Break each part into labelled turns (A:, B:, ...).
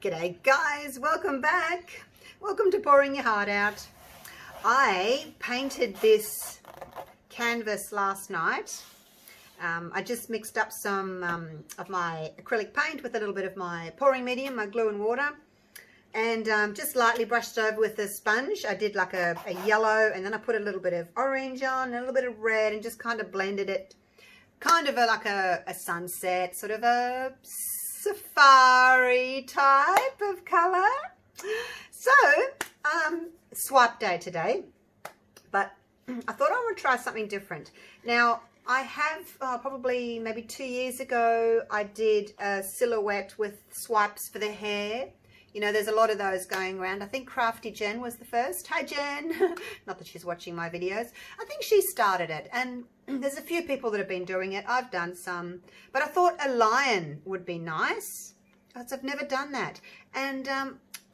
A: G'day guys, welcome back. Welcome to Pouring Your Heart Out. I painted this canvas last night. I just mixed up some of my acrylic paint with a little bit of my pouring medium, my glue and water, and just lightly brushed over with a sponge. I did like a yellow, and then I put a little bit of orange on and a little bit of red and just kind of blended it, kind of like a sunset, sort of a safari type of color. So swipe day today, but I thought I would try something different. Now I have probably maybe 2 years ago I did a silhouette with swipes for the hair. You know, there's a lot of those going around. I think Crafty Jen was the first. Hi Jen. Not that she's watching my videos. I think she started it, and there's a few people that have been doing it. I've done some, but I thought a lion would be nice because I've never done that. And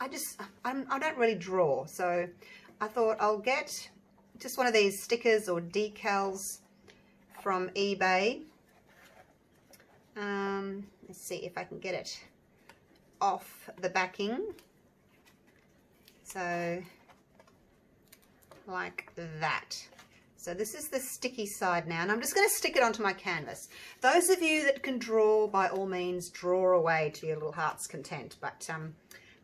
A: I don't really draw, so I thought I'll get just one of these stickers or decals from eBay. Let's see if I can get it off the backing. So like that. So this is the sticky side now, and I'm just going to stick it onto my canvas. Those of you that can draw, by all means, draw away to your little heart's content, but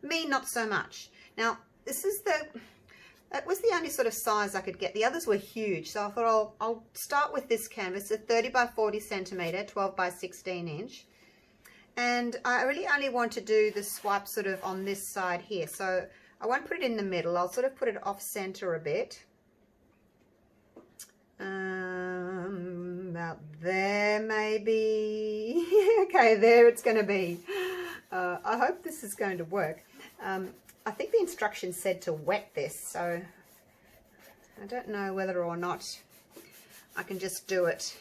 A: me, not so much. Now, this is that was the only sort of size I could get. The others were huge, so I thought I'll start with this canvas, a 30 by 40 centimeter, 12 by 16 inch. And I really only want to do the swipe sort of on this side here, so I won't put it in the middle. I'll sort of put it off center a bit. About there maybe. Okay, there it's going to be. I hope this is going to work. I think the instructions said to wet this, so I don't know whether or not I can just do it.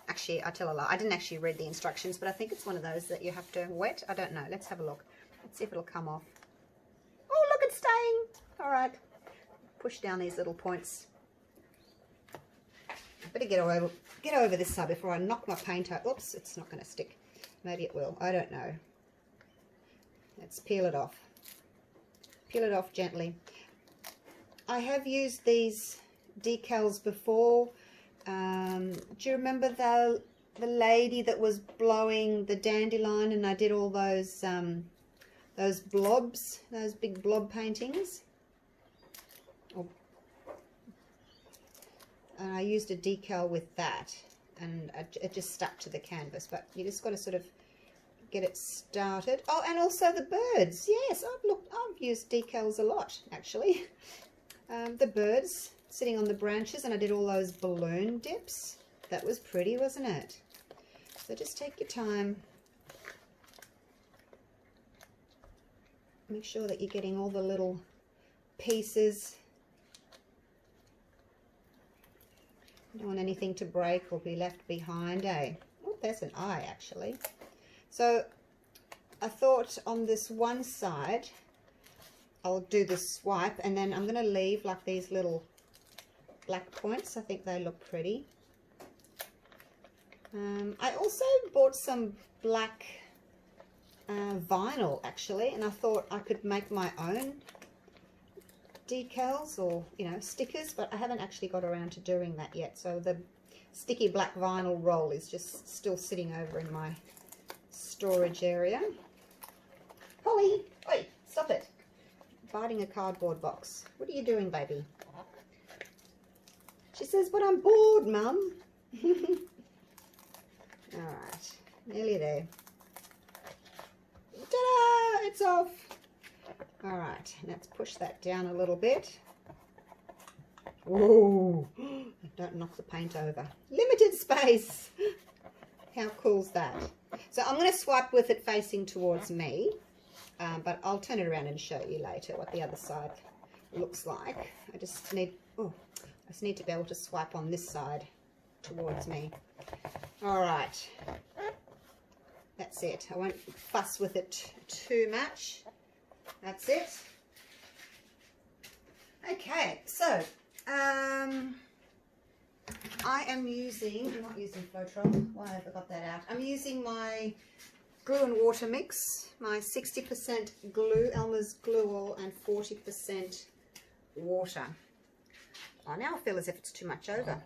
A: Actually, I tell a lie. I didn't actually read the instructions, but I think it's one of those that you have to wet. I don't know. Let's have a look. Let's see if it'll come off. Oh, look, it's staying. All right. Push down these little points. I better get over this side before I knock my paint out. Oops, it's not going to stick. Maybe it will. I don't know. Let's peel it off. Peel it off gently. I have used these decals before. Do you remember the lady that was blowing the dandelion, and I did all those blobs, those big blob paintings? Oh. And I used a decal with that, and it just stuck to the canvas, but you just got to sort of get it started. Oh, and also the birds. Yes, I've used decals a lot, actually. The birds sitting on the branches, and I did all those balloon dips. That was pretty, wasn't it? So just take your time. Make sure that you're getting all the little pieces. You don't want anything to break or be left behind, eh? Oh, there's an eye, actually. So I thought on this one side, I'll do the swipe, and then I'm going to leave like these little black points. I think they look pretty. I also bought some black vinyl, actually, and I thought I could make my own decals or, you know, stickers, but I haven't actually got around to doing that yet. So the sticky black vinyl roll is just still sitting over in my storage area. Polly, wait, stop it. Biting a cardboard box. What are you doing, baby? She says, but I'm bored, Mum. Alright, nearly there. Ta-da! It's off. Alright, let's push that down a little bit. Whoa! Don't knock the paint over. Limited space. How cool's that? So I'm going to swipe with it facing towards me, but I'll turn it around and show you later what the other side looks like. I just need to be able to swipe on this side towards me. All right, that's it. I won't fuss with it too much. That's it. Okay, so I am using, I'm not using Floetrol. Why have I got that out? I'm using my glue and water mix, my 60% glue, Elmer's glue oil, and 40% water. Oh, now I feel as if it's too much over.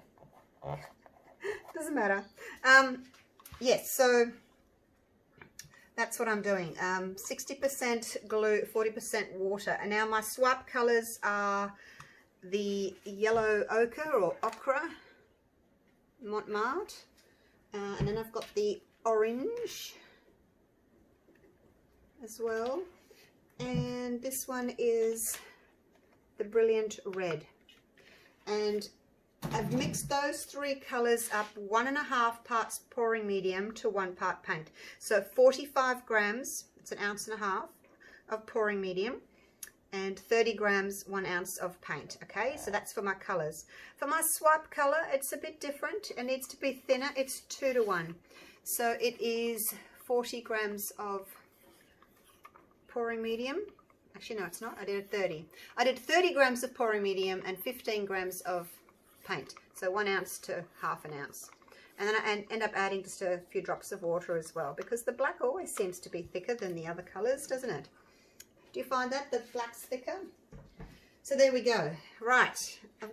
A: Doesn't matter. Yes, so that's what I'm doing. 60% glue, 40% water. And now my swipe colors are the yellow ochre or ochre, Mont Marte. And then I've got the orange as well. And this one is the brilliant red. And I've mixed those three colors up, 1.5 parts pouring medium to 1 part paint. So 45 grams, it's 1.5 ounces of pouring medium, and 30 grams, 1 ounce of paint. Okay, so that's for my colors. For my swipe color, it's a bit different. It needs to be thinner. It's 2 to 1. So it is 40 grams of pouring medium. Actually, no, it's not. I did 30. I did 30 grams of pouring medium and 15 grams of paint. So 1 ounce to 1/2 ounce. And then I end up adding just a few drops of water as well, because the black always seems to be thicker than the other colors, doesn't it? Do you find that the black's thicker? So there we go. Right, I've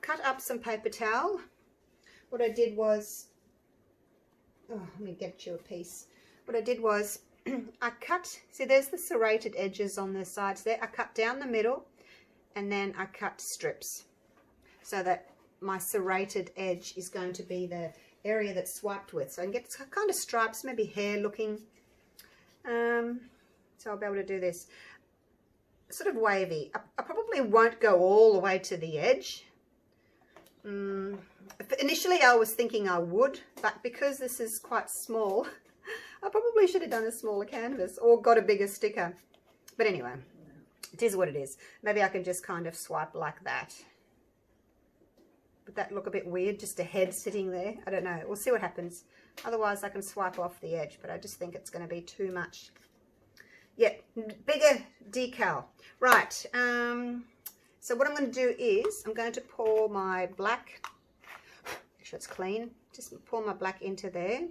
A: cut up some paper towel. What I did was, oh, let me get you a piece. What I did was I cut, see there's the serrated edges on the sides there. I cut down the middle and then I cut strips so that my serrated edge is going to be the area that's swiped with. So I can get kind of stripes, maybe hair looking. So I'll be able to do this sort of wavy. I probably won't go all the way to the edge. Initially I was thinking I would, but because this is quite small, I probably should have done a smaller canvas or got a bigger sticker. But anyway, it is what it is. Maybe I can just kind of swipe like that. Would that look a bit weird, just a head sitting there? I don't know. We'll see what happens. Otherwise I can swipe off the edge, but I just think it's going to be too much. Yeah, bigger decal. Right, so what I'm going to do is I'm going to pour my black, make sure it's clean, just pour my black into there.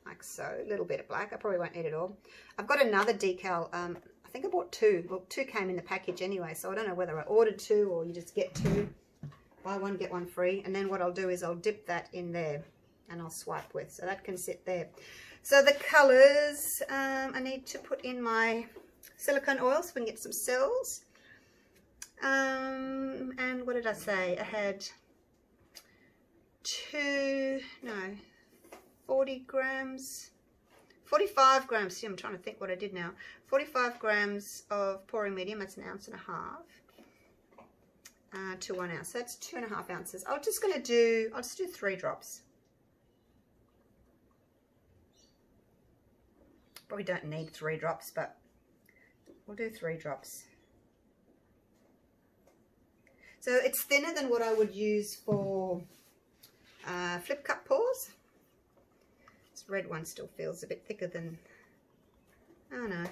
A: Like so, a little bit of black. I probably won't need it all. I've got another decal. I think I bought 2. Well, 2 came in the package anyway, so I don't know whether I ordered 2 or you just get 2. Buy 1, get 1 free. And then what I'll do is I'll dip that in there and I'll swipe with. So that can sit there. So the colours, I need to put in my silicone oil so we can get some cells. And what did I say? I had 40 grams, 45 grams, see I'm trying to think what I did now, 45 grams of pouring medium, that's 1.5 ounces to 1 ounce, so that's 2.5 ounces. I'll just do 3 drops. Probably don't need 3 drops, but we'll do 3 drops. So it's thinner than what I would use for flip cup pours. This red one still feels a bit thicker than, oh no.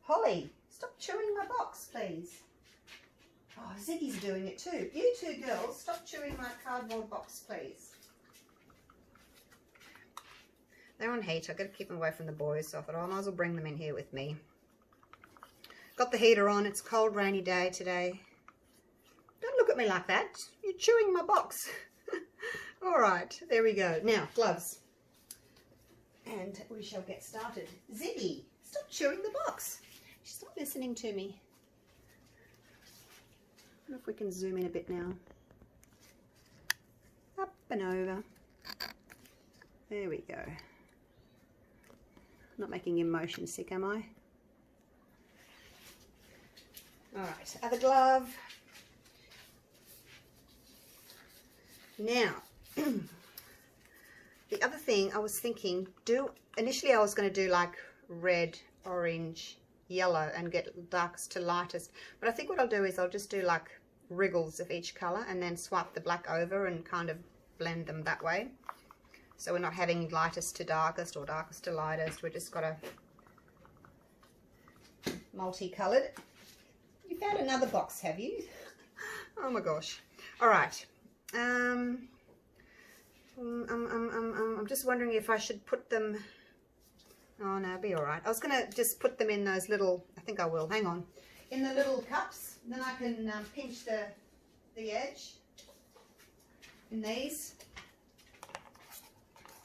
A: Holly, stop chewing my box, please. Oh, Ziggy's doing it too. You 2 girls, stop chewing my cardboard box, please. They're on heat. I've got to keep them away from the boys, so I thought, oh, I might as well bring them in here with me. Got the heater on. It's a cold, rainy day today. Don't look at me like that. You're chewing my box. All right, there we go. Now, gloves. And we shall get started. Ziggy, stop chewing the box. She's not listening to me. I wonder if we can zoom in a bit now. Up and over. There we go. Not making him motion sick, am I? All right, other glove. Now, the other thing I was thinking, initially I was going to do like red, orange, yellow and get darkest to lightest. But I think what I'll do is I'll just do like wriggles of each colour and then swipe the black over and kind of blend them that way. So we're not having lightest to darkest or darkest to lightest. We've just got a multicoloured. You found another box, have you? Oh my gosh. All right. I'm just wondering if I should put them, oh no, it'll be all right. I was going to just put them in those little, I think I will, hang on, in the little cups. Then I can pinch the edge in these.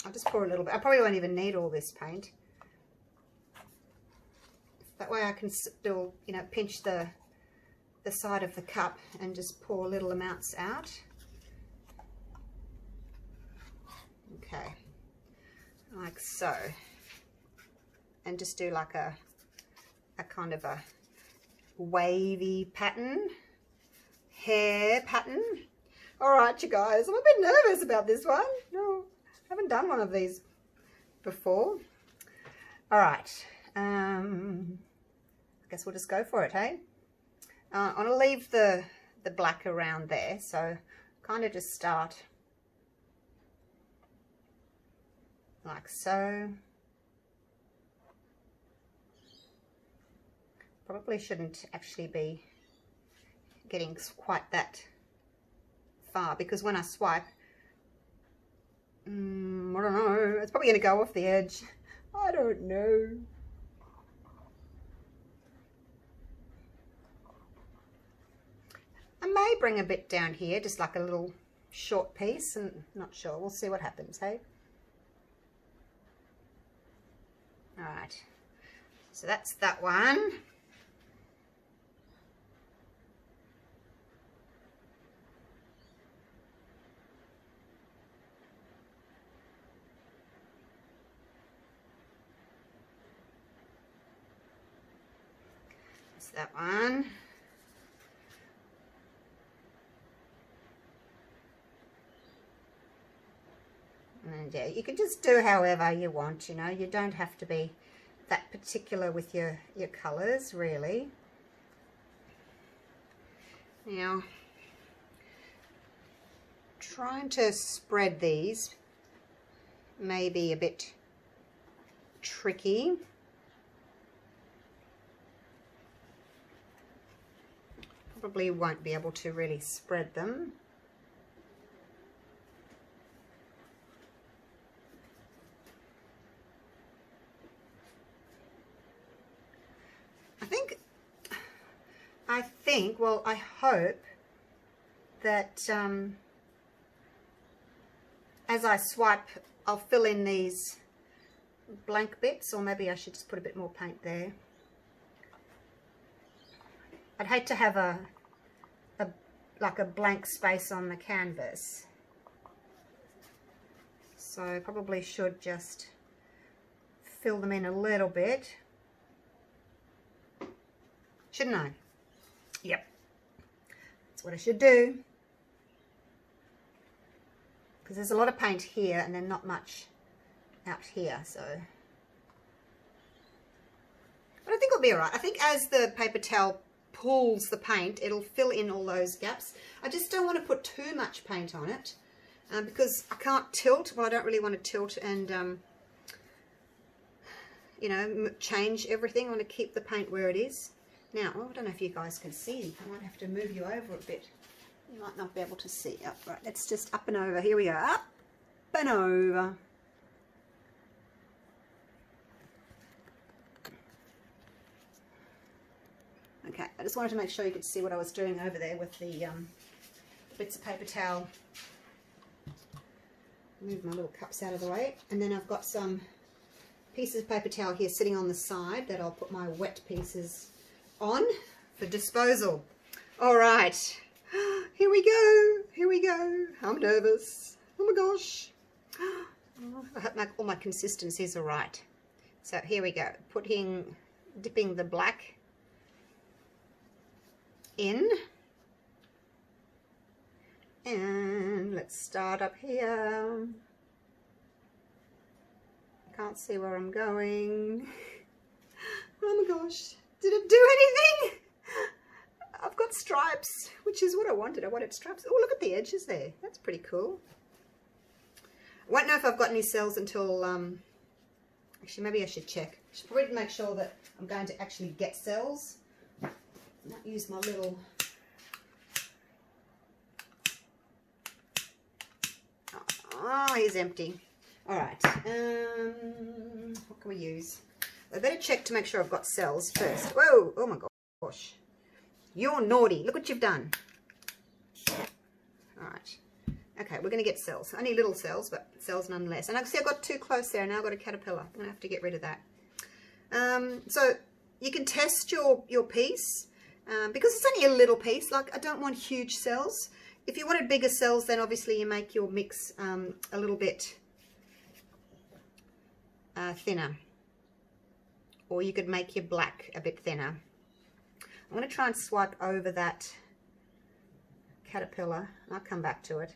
A: I'll just pour a little bit. I probably won't even need all this paint. That way I can still, you know, pinch the side of the cup and just pour little amounts out. Okay, like so. And just do like a kind of a wavy pattern, hair pattern. All right, you guys, I'm a bit nervous about this one. No, I haven't done one of these before. All right, I guess we'll just go for it, hey? I'm gonna leave the black around there, so kind of just start like so. Probably shouldn't actually be getting quite that far, because when I swipe, I don't know, it's probably going to go off the edge. I don't know. I may bring a bit down here, just like a little short piece, and not sure. We'll see what happens, hey? All right. So that's that one. That one. And yeah, you can just do however you want, you know, you don't have to be that particular with your colours, really. Now, trying to spread these may be a bit tricky. Probably won't be able to really spread them. I think, well, I hope that as I swipe, I'll fill in these blank bits, or maybe I should just put a bit more paint there. I'd hate to have like a blank space on the canvas, so I probably should just fill them in a little bit, shouldn't I? Yep, that's what I should do, because there's a lot of paint here and then not much out here, so but I think it'll be all right. I think as the paper towel pulls the paint, it'll fill in all those gaps. I just don't want to put too much paint on it because I can't tilt. Well, I don't really want to tilt and you know, change everything. I want to keep the paint where it is. Now, well, I don't know if you guys can see. I might have to move you over a bit. You might not be able to see. Oh, right, let's just up and over. Here we go. Up and over. Okay, I just wanted to make sure you could see what I was doing over there with the bits of paper towel. Move my little cups out of the way, and then I've got some pieces of paper towel here sitting on the side that I'll put my wet pieces on for disposal. All right, here we go, here we go. I'm nervous. Oh my gosh. I hope all my consistencies are right. So here we go, dipping the black in, and let's start up here. Can't see where I'm going. Oh my gosh, did it do anything? I've got stripes, which is what I wanted. I wanted stripes. Oh, look at the edges there. That's pretty cool. I won't know if I've got any cells until actually maybe I should check. I should probably make sure that I'm going to actually get cells. Not use my little he's empty. All right. What can we use? I better check to make sure I've got cells first. Whoa! Oh my gosh! You're naughty. Look what you've done. All right. Okay, we're going to get cells. Only little cells, but cells nonetheless. And I see I've got too close there. Now I've got a caterpillar. I'm going to have to get rid of that. So you can test your piece because it's only a little piece. Like, I don't want huge cells. If you wanted bigger cells, then obviously you make your mix a little bit thinner. Or you could make your black a bit thinner. I'm going to try and swipe over that caterpillar. I'll come back to it.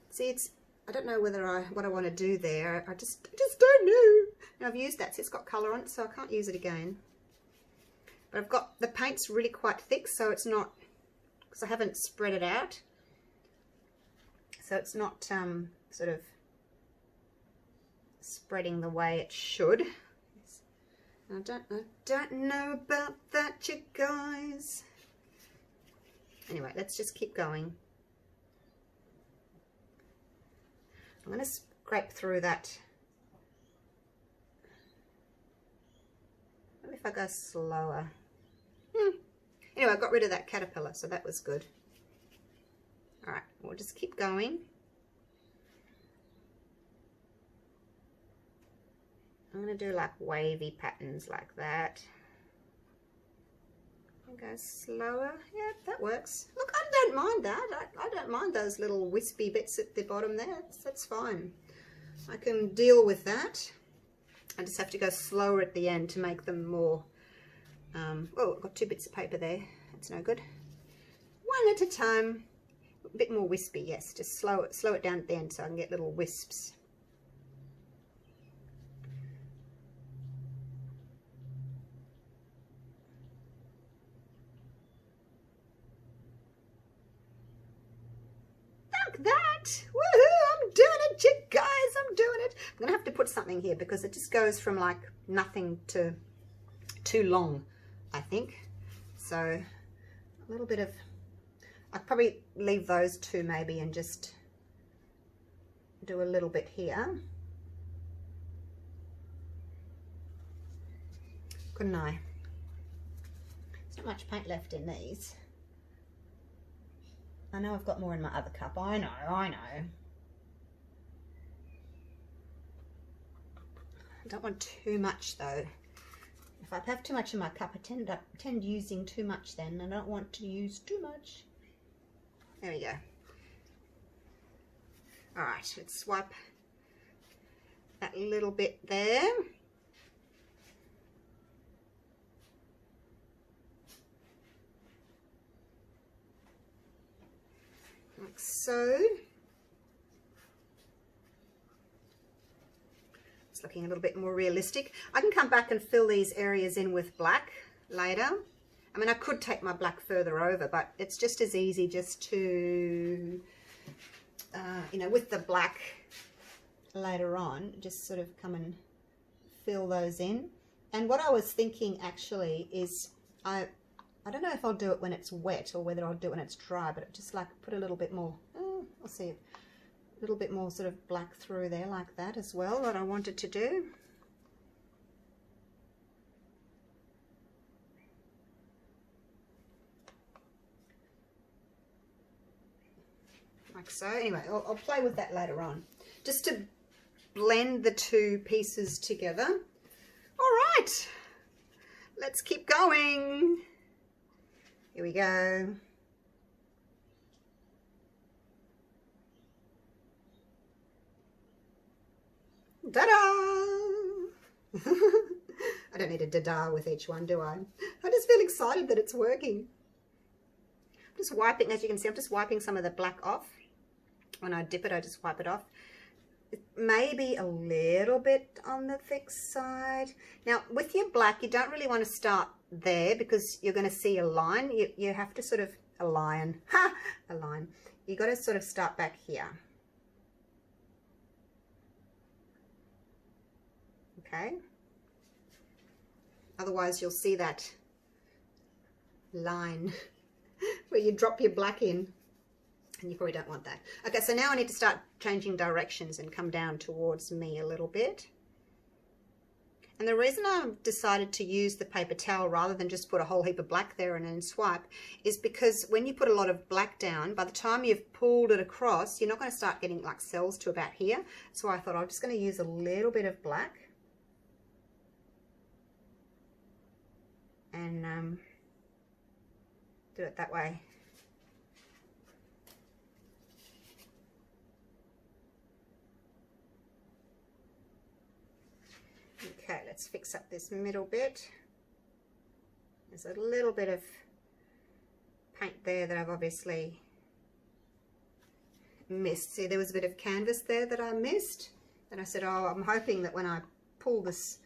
A: See, I don't know whether what I want to do there. I just don't know. Now I've used that, so it's got colour on it, so I can't use it again. But I've got, the paint's really quite thick, so it's not, because I haven't spread it out. So it's not sort of spreading the way it should. I don't know about that, you guys. Anyway, let's just keep going. I'm going to scrape through that. What if I go slower? Anyway, I got rid of that caterpillar, so that was good. All right, we'll just keep going. I'm going to do like wavy patterns like that. And go slower. Yeah, that works. Look, I don't mind that. I don't mind those little wispy bits at the bottom there. That's fine. I can deal with that. I just have to go slower at the end to make them more... oh, I've got 2 bits of paper there. That's no good. One at a time. A bit more wispy, yes. Just slow it down at the end so I can get little wisps. That, woohoo, I'm doing it, you guys, I'm doing it. I'm gonna have to put something here because it just goes from like nothing to too long, I think. So a little bit of, I'd probably leave those 2 maybe and just do a little bit here, couldn't I? There's not much paint left in these. I know I've got more in my other cup. I know. I don't want too much though. If I have too much in my cup, I tend using too much then. I don't want to use too much. There we go. All right, let's swipe that little bit there. Like so. It's looking a little bit more realistic. I can come back and fill these areas in with black later. I mean, I could take my black further over, but it's just as easy just to, you know, with the black later on, just sort of come and fill those in. And what I was thinking actually is, I don't know if I'll do it when it's wet or whether I'll do it when it's dry, but just like put a little bit more, I'll see, a little bit more sort of black through there like that as well, that I wanted to do. Like so. Anyway, I'll play with that later on, just to blend the 2 pieces together. All right, let's keep going. Here we go. Da-da! I don't need a da-da with each one, do I? I just feel excited that it's working. I'm just wiping, as you can see, I'm just wiping some of the black off. When I dip it, I just wipe it off. It may be a little bit on the thick side. Now, with your black, you don't really want to start there because you're going to see a line. You have to sort of, a line. You got to sort of start back here. Okay. Otherwise, you'll see that line where you drop your black in, and you probably don't want that. Okay, so now I need to start changing directions and come down towards me a little bit. And the reason I've decided to use the paper towel rather than just put a whole heap of black there and then swipe is because when you put a lot of black down, by the time you've pulled it across, you're not going to start getting like cells to about here. So I thought I'm just going to use a little bit of black and do it that way. Okay, let's fix up this middle bit. There's a little bit of paint there that I've obviously missed. See, there was a bit of canvas there that I missed. And I said, oh, I'm hoping that when I pull this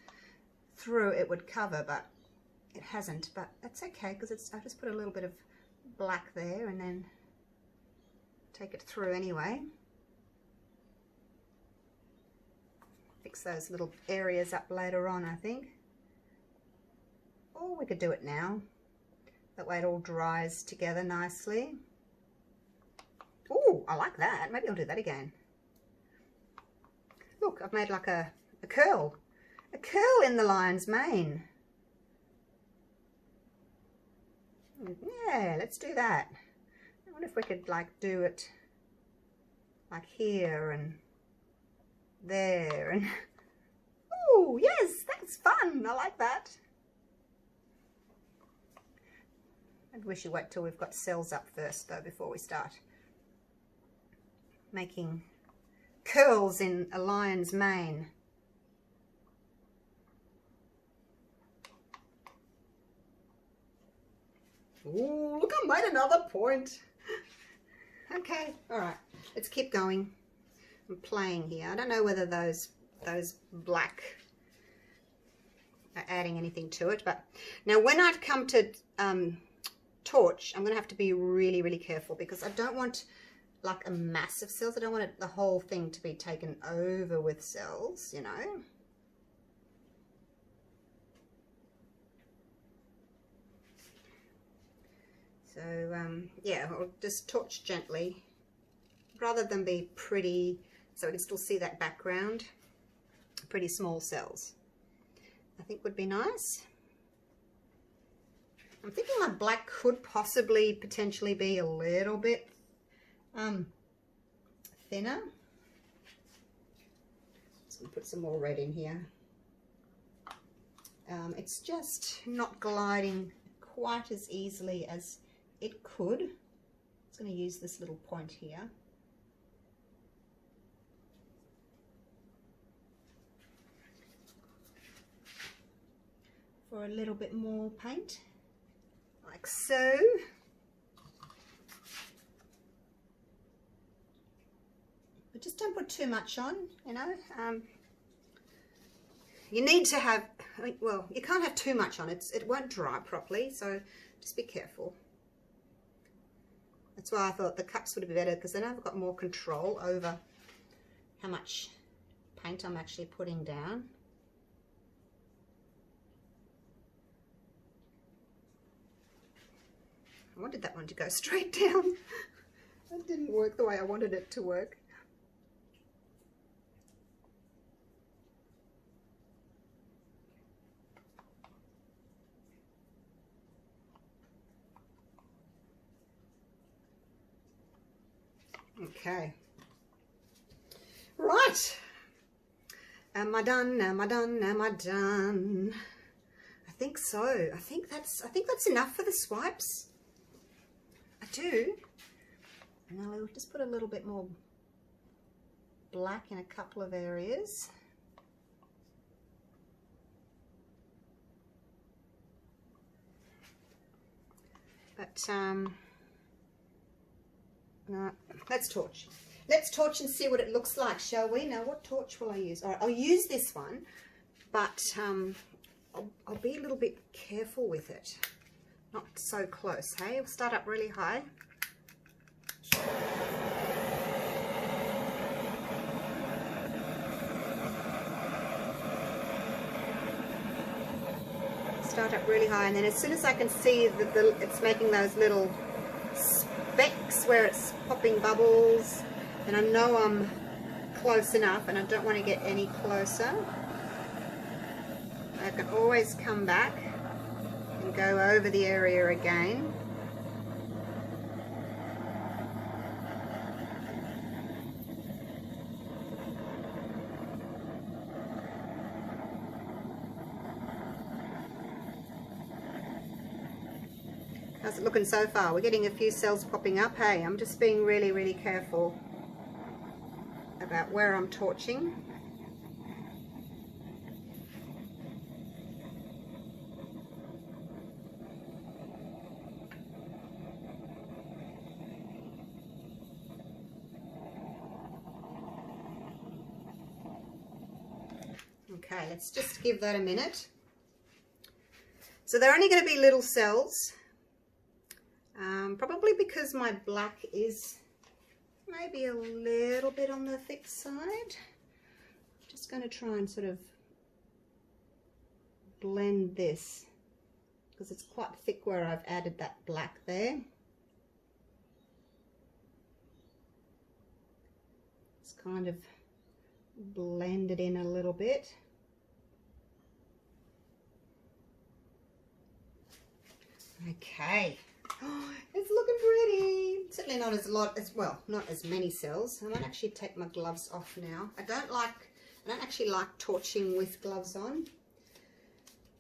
A: through it would cover, but it hasn't. But that's okay, because I just put a little bit of black there and then take it through anyway. Fix those little areas up later on, I think. Or we could do it now. That way it all dries together nicely. Oh, I like that. Maybe I'll do that again. Look, I've made like a curl. A curl in the lion's mane. Yeah, let's do that. I wonder if we could like do it like here and there and oh yes, that's fun. I like that. I wish you wait till we've got cells up first though before we start making curls in a lion's mane. Ooh, look, I made another point. Okay, all right, let's keep going. I'm playing here. I don't know whether those black are adding anything to it, but now when I come to torch, I'm going to have to be really, really careful because I don't want like a massive cells. I don't want the whole thing to be taken over with cells, you know. So yeah, I'll just torch gently rather than be pretty, so we can still see that background. Pretty small cells, I think would be nice. I'm thinking my black could possibly potentially be a little bit thinner. Just gonna put some more red in here. It's just not gliding quite as easily as it could. I'm just going to use this little point here. For a little bit more paint, like so. But just don't put too much on, you know. You need to have, well, you can't have too much on. It won't dry properly, so just be careful. That's why I thought the cups would be better, because then I've got more control over how much paint I'm actually putting down. I wanted that one to go straight down. That didn't work the way I wanted it to work. Okay. Right. Am I done? Am I done? Am I done? I think so. I think that's enough for the swipes. I do. And I'll just put a little bit more black in a couple of areas. But no, let's torch. Let's torch and see what it looks like, shall we? Now, what torch will I use? All right, I'll use this one, but I'll be a little bit careful with it. Not so close, hey? We'll start up really high. Start up really high, and then as soon as I can see that it's making those little specks where it's popping bubbles, and I know I'm close enough and I don't want to get any closer. I can always come back and go over the area again. How's it looking so far? We're getting a few cells popping up. Hey, I'm just being really, really careful about where I'm torching. Okay, let's just give that a minute. So they're only going to be little cells. Probably because my black is maybe a little bit on the thick side. I'm just going to try and sort of blend this because it's quite thick where I've added that black there. It's kind of blend it in a little bit. Okay. Oh, it's looking pretty. Certainly not as not as many cells. I might actually take my gloves off now. I don't actually like torching with gloves on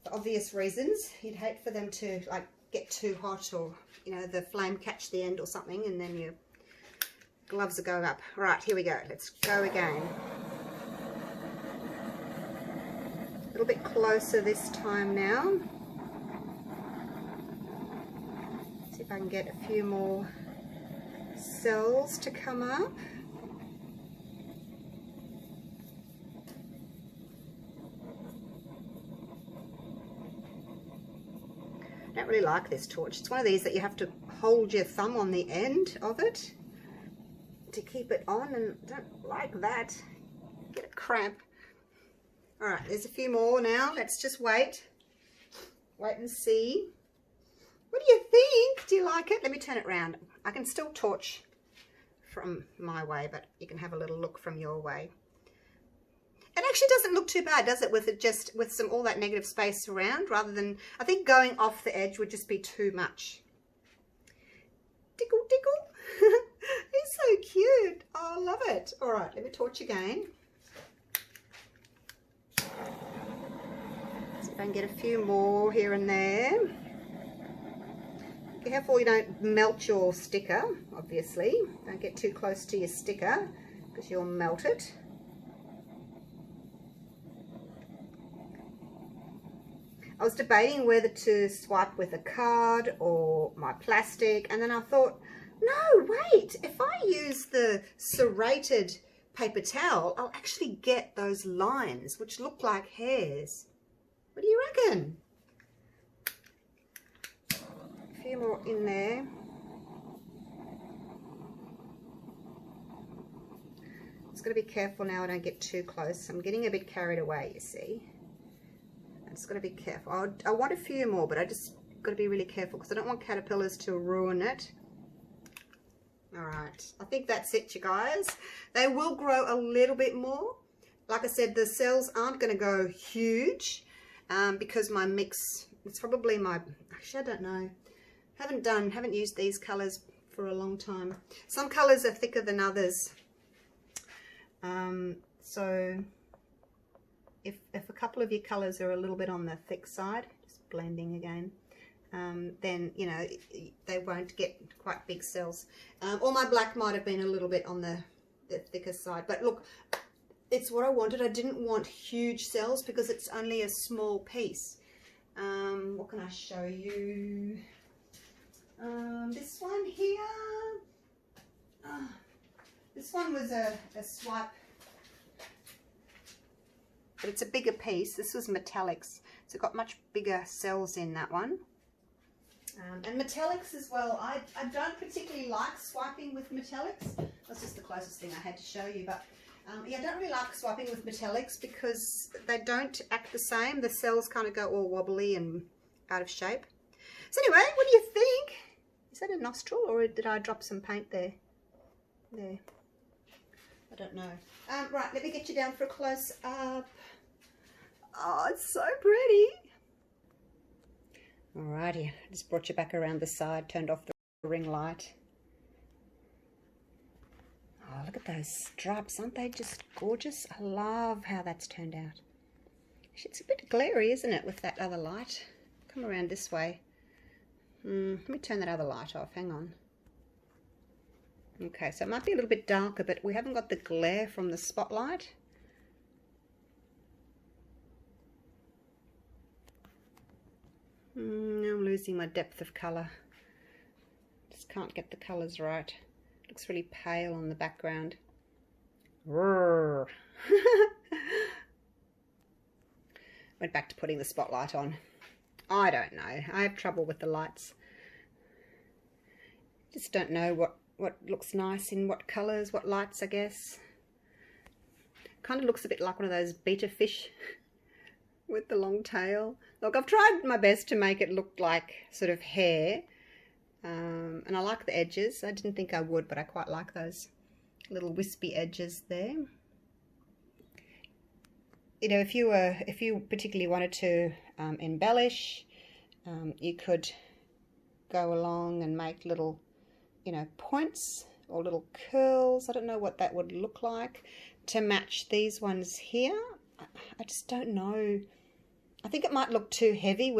A: for obvious reasons. You'd hate for them to like get too hot, or you know, the flame catch the end or something, and then your gloves are going up. All right, here we go. Let's go again. A little bit closer this time now. See if I can get a few more cells to come up. I don't really like this torch. It's one of these that you have to hold your thumb on the end of it to keep it on, and I don't like that. Get a cramp. All right, there's a few more now. Let's just wait and see. What do you think? Do you like it? Let me turn it around. I can still torch from my way, but you can have a little look from your way. It actually doesn't look too bad, does it? With it just with all that negative space around, rather than, I think going off the edge would just be too much. Tickle, tickle. He's so cute. Oh, I love it. All right, let me torch again. See if I can get a few more here and there. Be careful you don't melt your sticker, obviously. Don't get too close to your sticker because you'll melt it. I was debating whether to swipe with a card or my plastic, and then I thought, no, wait, if I use the serrated paper towel, I'll actually get those lines which look like hairs. What do you reckon? A few more in there. Just got to be careful now I don't get too close. I'm getting a bit carried away, you see. I just got to be careful. I want a few more, but I just got to be really careful because I don't want caterpillars to ruin it. All right, I think that's it, you guys. They will grow a little bit more. Like I said, the cells aren't going to go huge because my mix, it's probably my, actually I don't know. Haven't used these colors for a long time. Some colors are thicker than others. So if a couple of your colors are a little bit on the thick side, just blending again, then you know they won't get quite big cells. Or my black might have been a little bit on the thicker side. But look, it's what I wanted. I didn't want huge cells because it's only a small piece. What can I show you? This one here. This one was a swipe, but it's a bigger piece. This was metallics, so it got much bigger cells in that one. And metallics as well. I don't particularly like swiping with metallics. That's just the closest thing I had to show you. But yeah, I don't really like swiping with metallics because they don't act the same. The cells kind of go all wobbly and out of shape. So anyway, what do you think? Is that a nostril, or did I drop some paint there? There. I don't know. Right, let me get you down for a close-up. Oh, it's so pretty. Alrighty, just brought you back around the side, turned off the ring light. Oh, look at those stripes. Aren't they just gorgeous? I love how that's turned out. It's a bit glary, isn't it, with that other light? Come around this way. Let me turn that other light off. Hang on. Okay, so it might be a little bit darker, but we haven't got the glare from the spotlight. Now I'm losing my depth of colour. Just can't get the colours right. Looks really pale on the background. Went back to putting the spotlight on. I don't know. I have trouble with the lights. Just don't know what looks nice in what colours, what lights, I guess. Kind of looks a bit like one of those betta fish with the long tail. Look, I've tried my best to make it look like sort of hair. And I like the edges. I didn't think I would, but I quite like those little wispy edges there. You know, if you particularly wanted to embellish, you could go along and make little, you know, points or little curls. I don't know what that would look like to match these ones here. I just don't know. I think it might look too heavy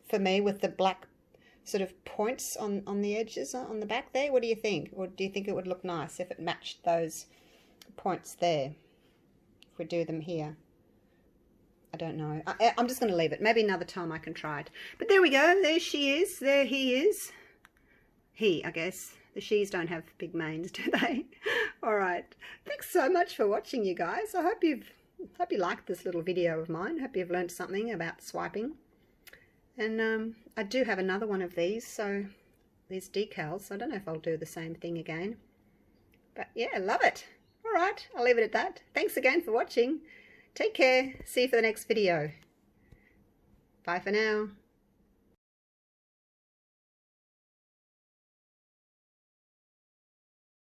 A: for me with the black sort of points on the edges on the back there. What do you think? Or do you think it would look nice if it matched those points there? If we do them here. I don't know. I'm just going to leave it. Maybe another time I can try it. But there we go. There she is. There he is. He, I guess. The she's don't have big manes, do they? All right. Thanks so much for watching, you guys. I hope you liked this little video of mine. Hope you've learned something about swiping. And I do have another one of these, so these decals. I don't know if I'll do the same thing again. But yeah, love it. All right, I'll leave it at that. Thanks again for watching. Take care. See you for the next video. Bye for now.